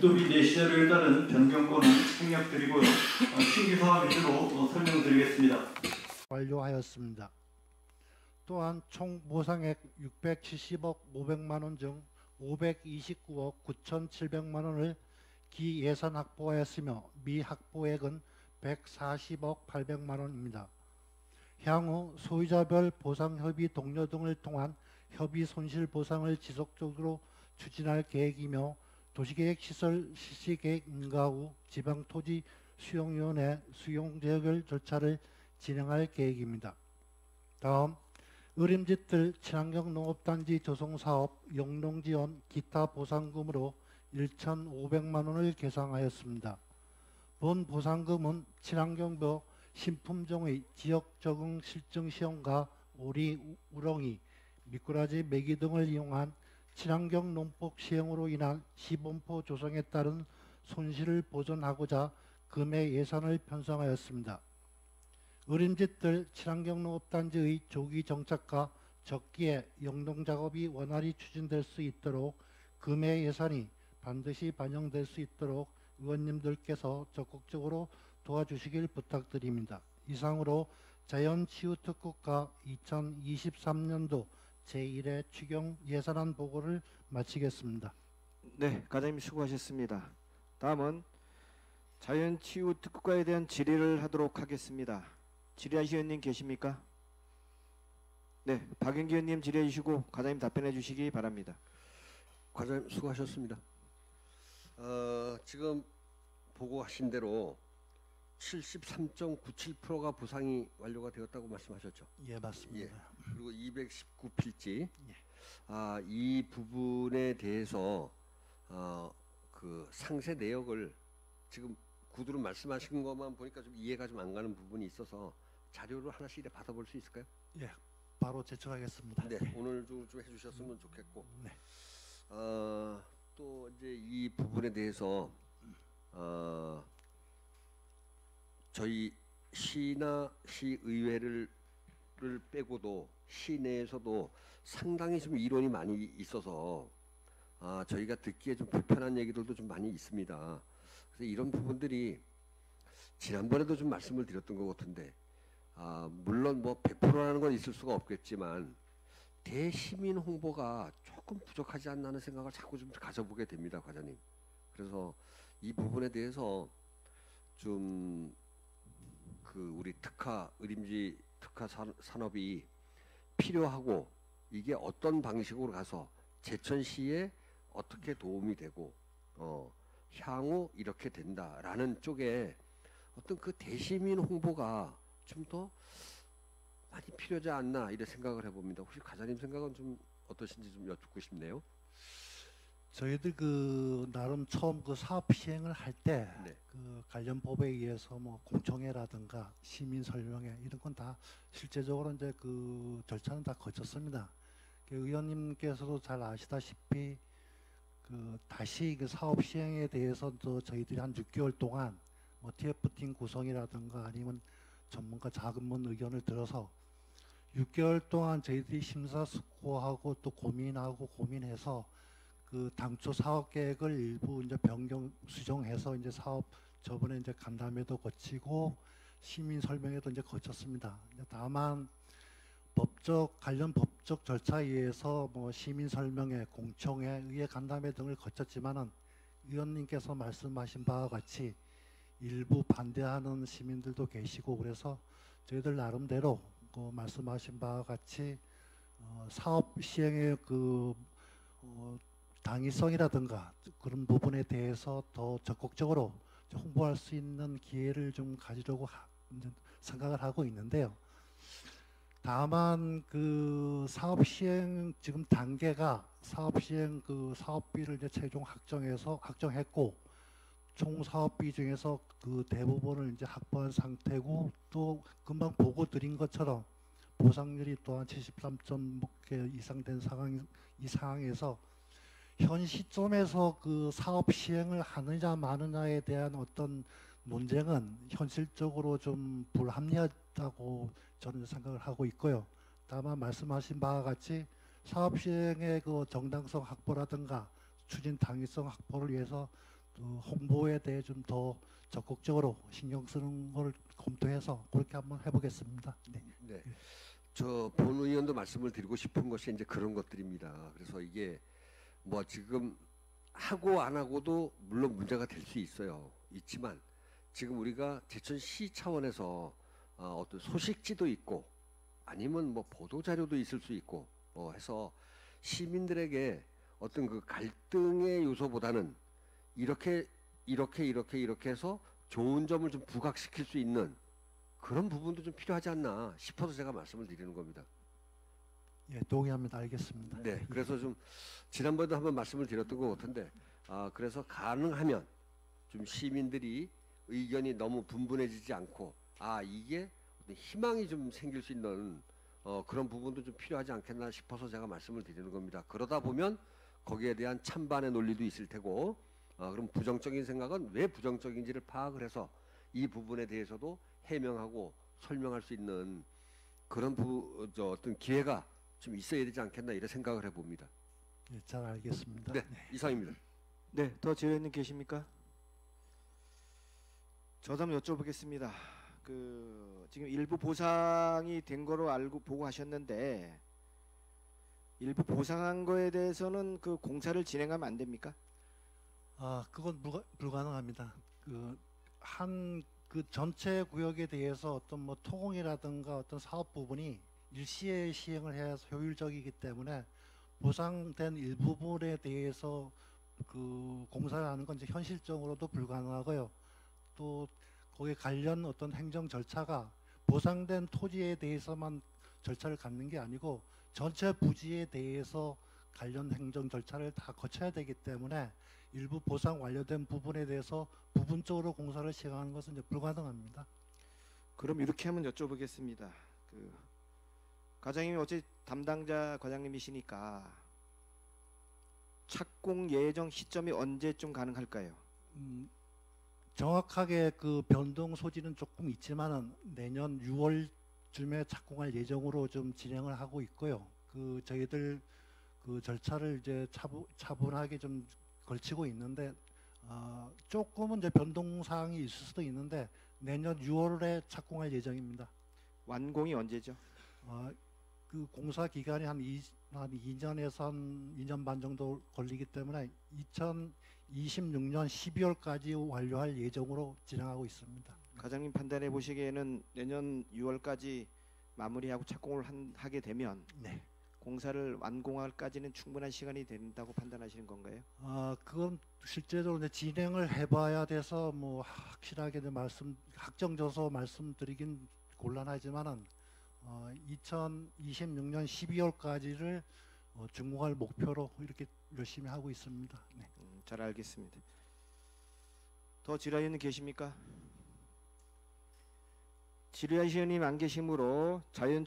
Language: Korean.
국도비 내시자료에 따른 변경권은 생략드리고요. 신규 사업 위주로 설명드리겠습니다. 완료하였습니다. 또한 총 보상액 670억 500만 원 중 529억 9,700만 원을 기예산 확보하였으며 미확보액은 140억 800만 원입니다. 향후 소유자별 보상 협의 동료 등을 통한 협의 손실 보상을 지속적으로 추진할 계획이며 도시계획시설 실시계획 인가 후 지방토지 수용위원회 수용재결 절차를 진행할 계획입니다. 다음 의림집들 친환경 농업단지 조성사업 영농지원 기타 보상금으로 1,500만 원을 계상하였습니다. 본 보상금은 친환경보 신품종의 지역 적응 실증 시험과 오리, 우렁이, 미꾸라지, 메기 등을 이용한 친환경 농법 시행으로 인한 시범포 조성에 따른 손실을 보전하고자 금액 예산을 편성하였습니다. 의림집들 친환경 농업단지의 조기 정착과 적기에 영농작업이 원활히 추진될 수 있도록 금액 예산이 반드시 반영될 수 있도록 의원님들께서 적극적으로 도와주시길 부탁드립니다. 이상으로 자연치유특구가 2023년도 제1회 추경 예산안 보고를 마치겠습니다. 네, 과장님 수고하셨습니다. 다음은 자연치유특구가에 대한 질의를 하도록 하겠습니다. 질의하실 의원님 계십니까? 네, 박영기 의원님 질의해 주시고 과장님 답변해 주시기 바랍니다. 과장님 수고하셨습니다. 지금 보고하신 대로 73.97%가 보상이 완료가 되었다고 말씀하셨죠? 예, 맞습니다. 예. 그리고 219필지. 예. 이 부분에 대해서 그 상세 내역을 지금 구두로 말씀하신 것만 보니까 좀 이해가 좀 안 가는 부분이 있어서 자료를 하나씩 받아볼 수 있을까요? 예, 바로 제출하겠습니다. 네, 오늘 좀 해주셨으면 좋겠고. 네. 또 이제 이 부분에 대해서 저희 시나 시의회를 빼고도 시내에서도 상당히 좀 이론이 많이 있어서 저희가 듣기에 좀 불편한 얘기들도 좀 많이 있습니다. 그래서 이런 부분들이 지난번에도 좀 말씀을 드렸던 것 같은데 물론 뭐 100%라는 건 있을 수가 없겠지만 대시민 홍보가 조금 부족하지 않나 하는 생각을 자꾸 좀 가져보게 됩니다, 과장님. 그래서 이 부분에 대해서 좀 우리 의림지 특화 산업이 필요하고 이게 어떤 방식으로 가서 제천시에 어떻게 도움이 되고 향후 이렇게 된다라는 쪽에 어떤 그 대시민 홍보가 좀 더 많이 필요하지 않나 이런 생각을 해봅니다. 혹시 과장님 생각은 좀 어떠신지 좀 여쭙고 싶네요. 저희들 나름 처음 사업 시행을 할 때 네. 관련 법에 의해서 뭐 공청회라든가 시민 설명회 이런 건 다 실제적으로 이제 절차는 다 거쳤습니다. 의원님께서도 잘 아시다시피 다시 사업 시행에 대해서도 저희들이 한 6개월 동안 뭐 TF팀 구성이라든가 아니면 전문가 자문문 의견을 들어서 6개월 동안 저희들이 심사숙고하고 또 고민해서 당초 사업 계획을 일부 이제 변경 수정해서 이제 사업 저번에 이제 간담회도 거치고 시민 설명회도 이제 거쳤습니다. 다만 관련 법적 절차에 의해서 뭐 시민 설명회, 공청회, 의회 간담회 등을 거쳤지만은 의원님께서 말씀하신 바와 같이 일부 반대하는 시민들도 계시고 그래서 저희들 나름대로 말씀하신 바와 같이 사업 시행의 당위성이라든가 그런 부분에 대해서 더 적극적으로 홍보할 수 있는 기회를 좀 가지려고 생각을 하고 있는데요. 다만 사업 시행 지금 단계가 사업 시행 사업비를 이제 최종 확정했고 총 사업비 중에서 대부분을 이제 확보한 상태고 또 금방 보고 드린 것처럼 보상률이 또한 73.6개 이상 된 이 상황에서 현 시점에서 사업 시행을 하느냐 마느냐에 대한 어떤 논쟁은 현실적으로 좀 불합리하다고 저는 생각을 하고 있고요. 다만 말씀하신 바와 같이 사업 시행의 정당성 확보라든가 추진 당위성 확보를 위해서 또 홍보에 대해 좀 더 적극적으로 신경 쓰는 걸 검토해서 그렇게 한번 해보겠습니다. 네. 네. 저 본 의원도 말씀을 드리고 싶은 것이 이제 그런 것들입니다. 그래서 이게 뭐 지금 하고 안 하고도 물론 문제가 될 수 있지만 지금 우리가 제천시 차원에서 어떤 소식지도 있고 아니면 뭐 보도 자료도 있을 수 있고 해서 시민들에게 어떤 그 갈등의 요소보다는 이렇게 해서 좋은 점을 좀 부각시킬 수 있는 그런 부분도 좀 필요하지 않나 싶어서 제가 말씀을 드리는 겁니다. 예, 동의합니다. 알겠습니다. 네, 그래서 좀 지난번에도 한번 말씀을 드렸던 것 같은데, 그래서 가능하면 좀 시민들이 의견이 너무 분분해지지 않고, 이게 어떤 희망이 좀 생길 수 있는 그런 부분도 좀 필요하지 않겠나 싶어서 제가 말씀을 드리는 겁니다. 그러다 보면 거기에 대한 찬반의 논리도 있을 테고, 그럼 부정적인 생각은 왜 부정적인지를 파악을 해서 이 부분에 대해서도 해명하고 설명할 수 있는 그런 어떤 기회가 좀 있어야 되지 않겠나 이런 생각을 해봅니다. 예, 잘 알겠습니다. 네, 이상입니다. 네, 더 지뢰님 계십니까? 저도 한번 여쭤보겠습니다. 지금 일부 보상이 된 거로 알고 보고 하셨는데 일부 보상한 거에 대해서는 그 공사를 진행하면 안 됩니까? 그건 불가능합니다. 그 전체 구역에 대해서 어떤 뭐 토공이라든가 어떤 사업 부분이 일시에 시행을 해서 효율적이기 때문에 보상된 일부분에 대해서 그 공사를 하는 건 이제 현실적으로도 불가능하고요. 또 거기에 관련 어떤 행정 절차가 보상된 토지에 대해서만 절차를 갖는 게 아니고 전체 부지에 대해서 관련 행정 절차를 다 거쳐야 되기 때문에 일부 보상 완료된 부분에 대해서 부분적으로 공사를 시행하는 것은 이제 불가능합니다. 그럼 이렇게 한번 여쭤보겠습니다. 과장님이 어째 담당자 과장님이시니까 착공 예정 시점이 언제쯤 가능할까요? 정확하게 그 변동 소지는 조금 있지만은 내년 6월쯤에 착공할 예정으로 좀 진행을 하고 있고요. 저희들 그 절차를 이제 차분하게 좀 걸치고 있는데 조금은 이제 변동 사항이 있을 수도 있는데 내년 6월에 착공할 예정입니다. 완공이 언제죠? 그 공사 기간이 한 2년에서 한 2년 반 정도 걸리기 때문에 2026년 12월까지 완료할 예정으로 진행하고 있습니다. 과장님 판단해 보시기에는 내년 6월까지 마무리하고 착공을 하게 되면 네. 공사를 완공할까지는 충분한 시간이 된다고 판단하시는 건가요? 그건 실제로 이제 진행을 해봐야 돼서 뭐 확실하게 확정져서 말씀드리긴 곤란하지만은 2026년 12월까지를 준공할 목표로 이렇게 열심히 하고 있습니다. 네. 잘 알겠습니다. 더 지뢰 의원님 계십니까? 지뢰 의원님 안 계시므로 자연